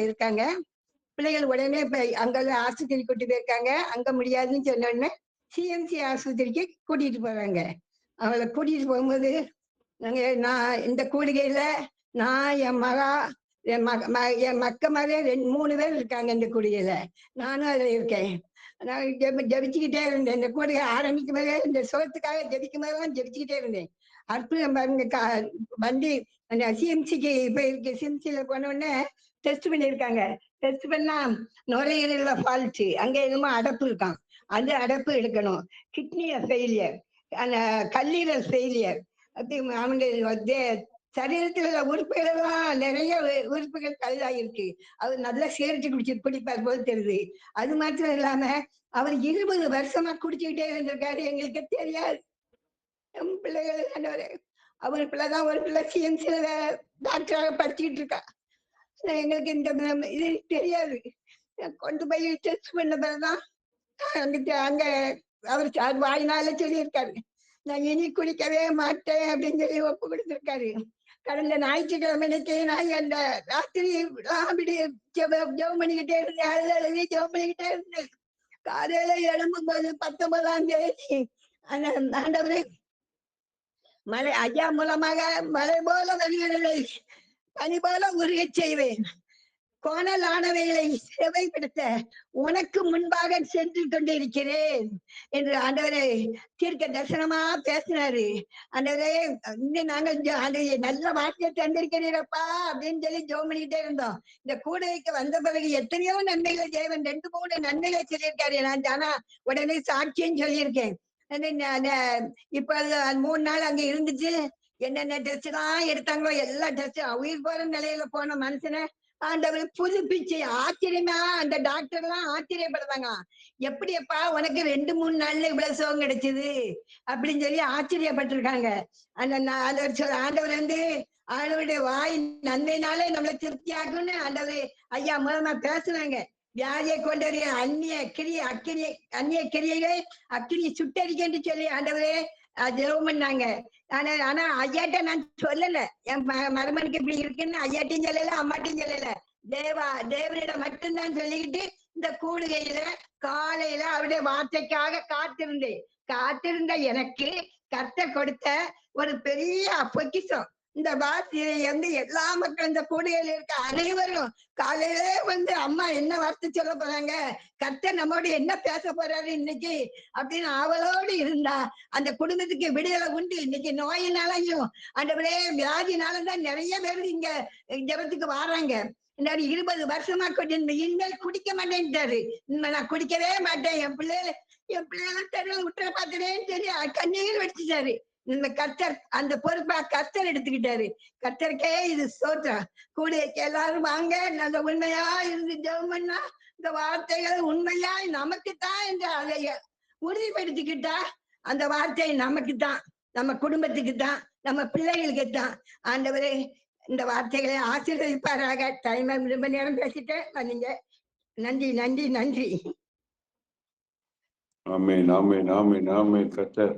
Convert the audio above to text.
இருக்காங்க. பிள்ளைகள் உடனே இப்ப அங்க ஆஸ்பத்திரி கூட்டி போயிருக்காங்க. அங்க முடியாதுன்னு சொன்ன உடனே சிஎம்சி ஆஸ்பத்திரிக்கு கூட்டிட்டு போறாங்க. அவளை கூட்டிட்டு போகும்போது நான் இந்த கூடுகையில நான் என் மகா என் மக்க மகே 3 பேர் இருக்காங்க இந்த கூடுகையில. நானும் அதுல இருக்கேன். நான் ஜபிச்சுக்கிட்டே இருந்தேன். இந்த கூடுகை ஆரம்பிக்கும் போதே இந்த சோத்துக்காக ஜபிக்கும் போதெல்லாம் ஜபிச்சுக்கிட்டே இருந்தேன். அற்புதம் பாருங்க. வண்டி அந்த சிஎம்சிக்கு இப்ப இருக்கு. சிஎம்சியில போன உடனே டெஸ்ட் பண்ணியிருக்காங்க. டெஸ்ட் பண்ணா நுரையீரல ஃபால்ட், அங்க எதுவுமோ அடப்பு இருக்கான். அந்த அடப்பு எடுக்கணும். கிட்னிய ஃபெயிலியர், அந்த கல்லீரல் ஃபெயிலியர். அவங்க சரீரத்தில் உள்ள உறுப்புகள் எல்லாம் நிறைய உறுப்புகள் கல்லாயிருக்கு. அவர் நல்லா சேர்த்து குடிப்பார் போது தெரியுது. அது மாத்திரம் இல்லாம அவர் 20 வருஷமா குடிச்சுக்கிட்டே இருந்திருக்காரு. எங்களுக்கு தெரியாது. பிள்ளைகள் அவர் பிள்ளைதான் ஒரு பிள்ளை சிஎம்சியில டாக்டராக படிச்சுக்கிட்டு இருக்கா. எங்களுக்கு இந்த இது தெரியாது. கொண்டு போய் டெஸ்ட் பண்ண பிறகுதான் அங்க அவர் வாயினால சொல்லியிருக்காரு, நான் இனி குடிக்கவே மாட்டேன் அப்படின்னு சொல்லி ஒப்பு கொடுத்திருக்காரு. கடந்த ஞாயிற்றுக்கிழமைக்கு நான் அந்த ராத்திரி ஜெபம் பண்ணிக்கிட்டே இருந்தேன். அழுது ஜெபம் பண்ணிக்கிட்டே இருந்தேன். காலையில எழும்பும்போது 19ஆம் தேதி அந்த ஆண்டவரே மழை ஐயா மூலமாக மழை போல வருகிறதை பனி போல உருகச் செய்வேன். கோணலானவைகளை செவைப்படுத்த உனக்கு முன்பாக சென்று கொண்டிருக்கிறேன் என்று ஆண்டவரே தீர்க்க தரிசனமா பேசினாரு. ஆண்டவரே இன்னும் நாங்கள் நல்ல வார்த்தையை தந்திருக்கிறீரப்பா அப்படின்னு சொல்லி ஜெபம் பண்ணிக்கிட்டே இருந்தோம். இந்த கூடைக்கு வந்த பிறகு எத்தனையோ நன்மைகளை தேவன் 2-3 நன்மைகளை சொல்லியிருக்காரு. நான் ஆனா உடனே சாட்சியம் சொல்லியிருக்கேன். இப்ப 3 நாள் அங்க இருந்துச்சு. என்னென்ன டெஸ்ட் எல்லாம் எடுத்தாங்களோ எல்லா டெஸ்டும் உயிர் போற நிலையில போன மனுஷனை ஆண்டவர் புதுப்பிச்சு ஆச்சரியமா அந்த டாக்டர் எல்லாம் ஆச்சரியப்படுறாங்க. எப்படியப்பா உனக்கு 2-3 நாள்ல இவ்வளவு சுகம் கிடைச்சது அப்படின்னு சொல்லி ஆச்சரியப்பட்டிருக்காங்க. ஆண்டவர் ஆண்டவருடைய வாய் நன்மைனாலே நம்மளை திருப்தியாக்குன்னு ஆண்டவர் ஐயா மூலமா பேசுனாங்க. வியாதியை கொண்டு அந்நிய கிரியை அக்கிரியை சுட்டரிக்கன்னு சொல்லி ஆண்டவரே ஜெபம் பண்ணாங்க. ஆனா ஐயாட்ட நான் சொல்லல, என் மருமனுக்கு இப்படி இருக்குன்னு ஐயாட்டையும் சொல்லல, அம்மாட்டையும் சொல்லல. தேவனிடம் மட்டும்தான் சொல்லிக்கிட்டு இந்த கூடுகையில காலையில அவருடைய வார்த்தைக்காக காத்திருந்த எனக்கு கர்த்தர் கொடுத்த ஒரு பெரிய பொக்கிஷம் இந்த வார்த்தையை எல்லா மக்களும் இந்த கூடுகையில இருக்க அனைவரும் காலையிலே அம்மா என்ன வார்த்தை சொல்ல போறாங்க, கர்த்தர் நம்மோடு என்ன பேச போறாரு இன்னைக்கு அப்படின்னு அவளோடு இருந்தா அந்த குடும்பத்துக்கு விடுதலை உண்டு. இன்னைக்கு நோயினாலையும் அந்த வியாதினாலதான் நிறைய பேர் இங்க ஜபத்துக்கு வராங்க. 20 வருஷமா இனிமேல் குடிக்க மாட்டேன்ட்டாரு. நான் குடிக்கவே மாட்டேன், என் பிள்ளைகளை தெருவில் விட்டுற பார்த்துட்டேன்னு சொல்லி கண்ணீர் வடிச்சுட்டாரு. இந்த கர்த்தர் அந்த பொறுப்பா கர்த்தர் எடுத்துக்கிட்டாரு. கர்த்தருக்கே இது ஸ்தோத்திரம். கூடியக்கு எல்லாரும் வாங்க, நல்ல உண்மையா இருந்து ஜெபம் பண்ணா இந்த வார்த்தைகள் உண்மையா நமக்குத்தான் என்று அதை உறுதிப்படுத்திக்கிட்டா அந்த வார்த்தை நமக்குத்தான், நம்ம குடும்பத்துக்கு தான், நம்ம பிள்ளைகளுக்கு தான். ஆண்டவரே இந்த வார்த்தைகளை ஆசீர்வதிப்பாராக. டைம் ரொம்ப நேரம் பேசிட்டேன். நீங்க நன்றி நன்றி நன்றி. ஆமென் ஆமென் ஆமென் ஆமென். கர்த்தர்